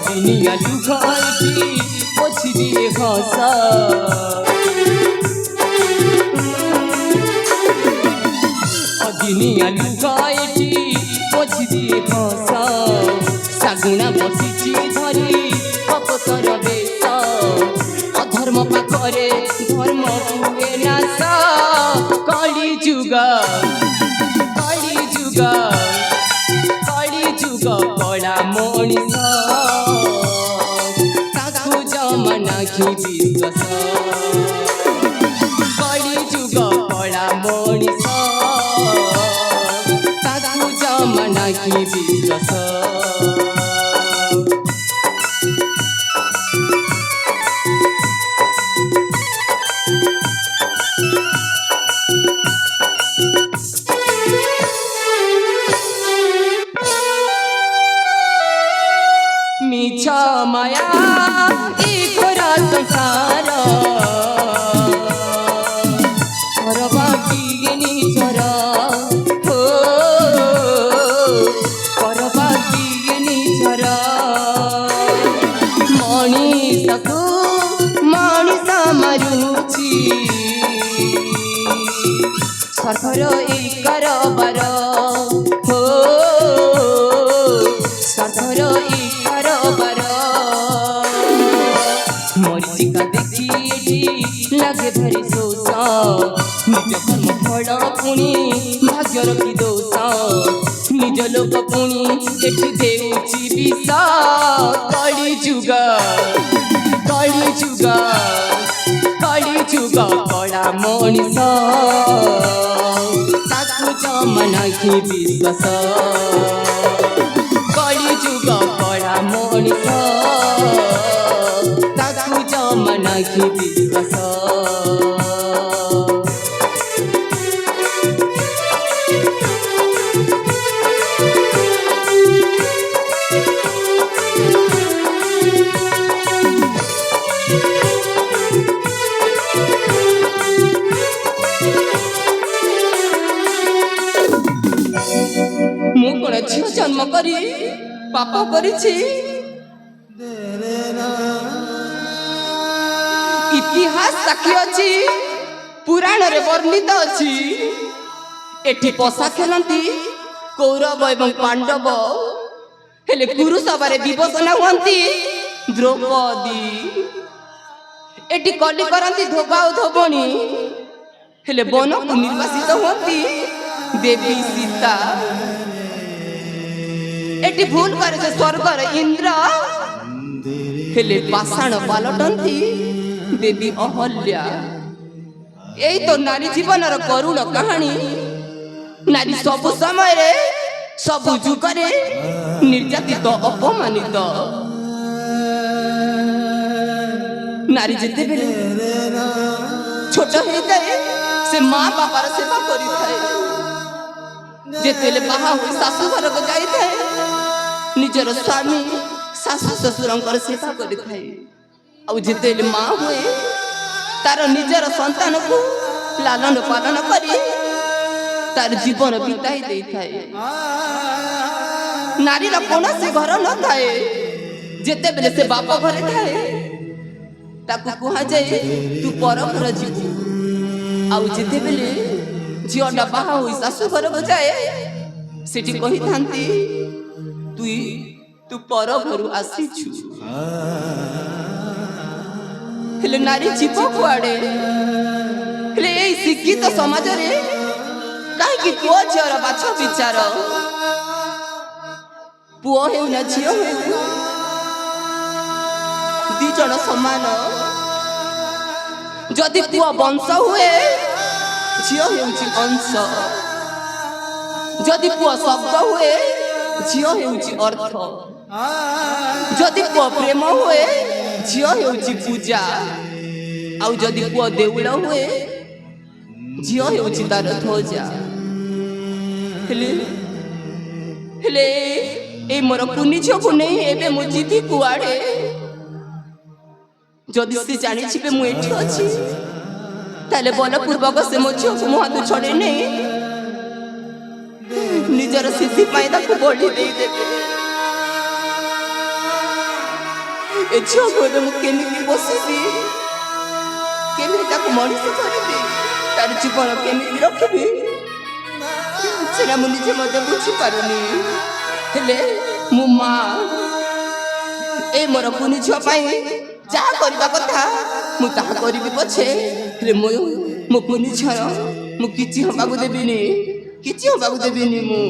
दुनिया लुकाई पोछ दिए हंसा दुनिया लुकाई पोछ दिए हंसा सागुना बसिची धरी अपसर बेश अधर्म पाखरे धर्म हुए नाश कली जुग कला मनीष ताकू जमाना की विश्वास कली जुग कला मनीष ताकू जमाना की विश्वास मिछा माया घोरा संसार परबाकी निजर हो परबाकी निजर मनीषको मनीष मारुछि सरकार एकर बार हो सरकार मरीचिका देखी एठी लगे भारी शोष निज कर्म फल पुणी भाग्यर कि दोष निज लोक पुणी एठी देउछि विष कली जुग कला मनीष ताकू जमाना की विश्वास कली जुग कला मनीष जमाना की विश्वास मु कोन झियो जन्म करी पाप करिछि इतिहास साक्षी अच्छी पुराण रे वर्णित अच्छी एठी पशा खेलती कौरव एवं पांडव हेले कुरुसभारे विभूषण हुअंती द्रौपदी एठी कली करंती धोबा और धोबणी हेले वन को निर्वासित हुअंती देवी सीता एठी भूल करे जे स्वर्ग रे इंद्र हेले पाषाण पालटंती देवी अहल्या यही तो नारी जीवन करुण कहानी नारी सब समय सब जुगरे निर्यातित अपमानित नारी जिते बेले छोट होता है से माँ बापार सेवा करी जेतेले बाहा हो सासू घर को जाई थाए निजर स्वामी सासू ससुरंकर सेवा करी थाए आउ जेतेले माँ हुए तार निजर संतान को लालन पालन करी तार जीवन बिताई दे थाए नारी रा कोनोसी घर न थाए जेते बेले से बाप घरे थाए ताकू कुहा जाए तू पर घर जीवु आउ जेते बेले झियोटा बाहा होई सासू घर को जाए सेठी कहि थांती तू पर घरु आसी छु हेले नारी जीव कुआड़े हेले एई शिक्षित समाज रे काहे कि पुओ झियर बाछ विचार पुओ हेउ ना झियो हेउ दी जण समान जदि पुओ वंश हुए झियो हेउछि अंश जदि पुओ शब्द हुए झियो हेउछि अर्थ जदि पुओ प्रेम हुए झियो हेउछि पूजा आउ जदि पुओ देउळ हुए झियो हेउछि तार ध्वजा हेले हेले এই মোর কুନି ଝିଅକୁ ନେଇ ଏବେ ମୁଁ ଯିବି କୁଆଡ଼େ ଯଦି ସେ ଜାଣିଯିବେ ମୁଁ ଏଠି ଅଛି ତାହେଲେ ବଲପୂର୍ବକ ସେ ମୋ ଝିଅକୁ ମୋ ହାତରୁ ଛଡ଼େଇ ନେଇ ନିଜର ସିଦ୍ଧି ପାଇଁ ତାକୁ ବଳି ଦେଇଦେବେ। ଏ ଝିଅକୁ ଏବେ ମୁଁ କେମିତି ବସିବି, କେମିତି ତାକୁ ମଣିଷ କରିବି, ତାର ଜୀବନ କେମିତି ରଖିବି ସେଟା ମୁଁ ନିଜେ ମଧ୍ୟ ବୁଝିପାରୁନି। ହେଲେ ମୁଁ ମା ଏ ମୋର କୁନି ଝିଅ ପାଇଁ ଯାହା କରିବା କଥା ମୁଁ ତାହା କରିବି ପଛେ, ହେଲେ ମୋ କୁନି ଝିଅ ମୁଁ କିଛି ହବାକୁ ଦେବିନି, କିଛି ହବାକୁ ଦେବିନି ମୁଁ।